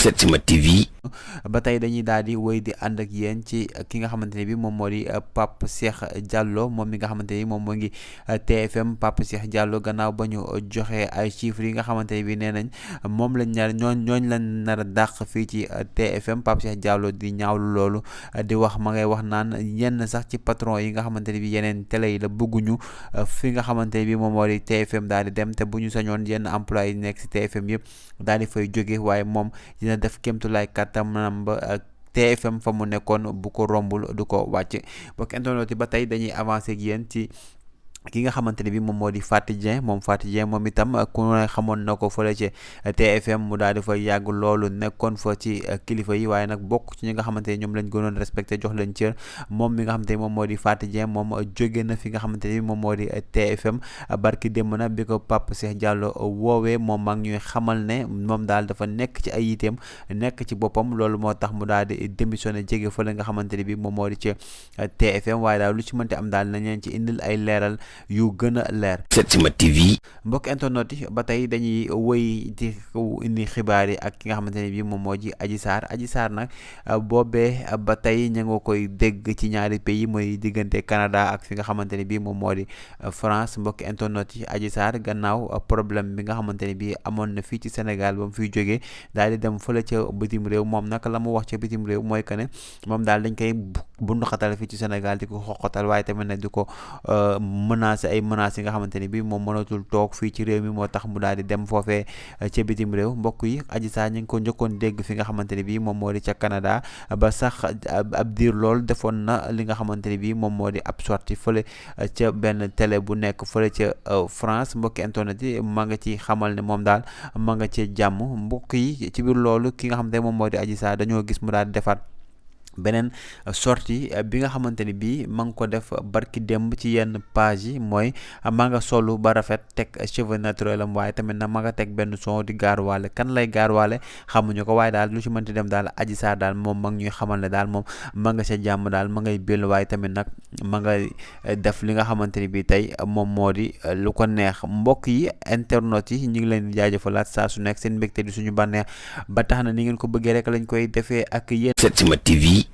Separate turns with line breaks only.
Setsima TV.
ba tey dañuy daal di wéy di ànd ak yéen ci ki nga xamante ne bi moom moo di Pape Cheikh Diallo moom mi nga xamante ni moom moo ngi TFM. Pape Cheikh Diallo gannaaw ba ñu joxe ay chiffres yi nga xamante ne bi nee nañ moom lañ nar ñooñ lañ nar a dàq fii ci TFM. Pape Cheikh Diallo di ñaawlu loolu di wax ma ngay wax naan yenn sax ci patron yi nga xamante ne bi yeneen télé yi la bëgguñu fi nga xamante ne bi moom moo di TFM daal di dem te bu ñu sañoon yenn employé yi nekk si TFM yëpp daal di fay jóge waaye moom dina def kémtulaay kàttanam ba TFM fa mu nekkoon bu ko rombul du ko wàcc. bokk internet yi ba tey dañuy avancer ak yéen ci ki nga xamante ne bi moom moo di Faty Dieng moom itam ku ne xamoon na ko fële ci TFM mu daal di fa yàgg loolu nekkoon fa ci kilifa yi waaye nag bokk ci ñi nga xamante ne ñoom lañ gënoon respecté jox leen cër moom mi nga xamante ne moom moo di Faty Dieng moom jóge na fi nga xamante ne bi moom moo di TFM barki démb na bi ko Pape Cheikh Diallo woowee moom mag ñuy xamal ne moom daal dafa nekk ci ay yiteem nekk ci boppam loolu moo tax mu daal di démissionné jege fële nga xamante ne bi moom moo di ci TFM waaye daal lu ci mënti am daal nañ leen ci indil ay leeral yu gën a leer.
Setsima TV.
mbokk internet yi ba tey dañuy wëy di indi xibaar yi ak ki nga xamante ne bii moom moo ji Adji Sarr nag boobee ba tey ña nga koy dégg ci ñaari pays mooy diggante Canada ak fi nga xamante ne bii moom moo di France. mbokk internet yi Adji Sarr gannaaw problème bi nga xamante ne bii amoon na fii ci Sénégal ba mu fiy jógee daal di dem fële ca bitim réew moom nag la mu wax ca bitim réew mooy que ne moom daal dañ koy bundu xatal fii ci Sénégal di ko xoqatal waaye tamit nag di ko menacer ay menaces yi nga xamante ne bi moom mënatul toog fii ci réew mi moo tax mu daal di dem foofee ca bitim réew. mbokk yi Adji Sarr ñu ngi ko njëkkoon dégg fi nga xamante ne bi moom moo di ca Canada ba sax ab diir lool defoon na li nga xamante ne bi moom moo di ab sortie fële ca benn télé bu nekk fële ca France. mbokki internet yi ma nga ci xamal ne moom daal ma nga ci jàmm. mbokk yi ci biir loolu ki nga xamante ne moom moo di Adji Sarr dañoo gis mu daal di defaat beneen sortie bi nga xamante ni bii ma ngi ko def barki démb ci yenn page yi mooy ma nga solu ba rafet teg cheveux naturel am waaye tamit na ma nga teg benn son di gaarwaale kan lay gaarwaale xamuñu ko waaye daal lu ci mënti dem daal Adji Sarr daal moom ma ngi ñuy xamal ne daal moom ma nga sa jàmm daal ma ngay béll waaye tamit nag ma ngay def li nga xamante ni bii tey moom moo di lu ko neex. mbokk yi internet yi ñu ngi leen di jaajëfalaat saa su nekk seen mbégte di suñu bànneex ba tax na ni ngeen ko bëggee rek lañ koy defee ak yéen.
Setsima TV.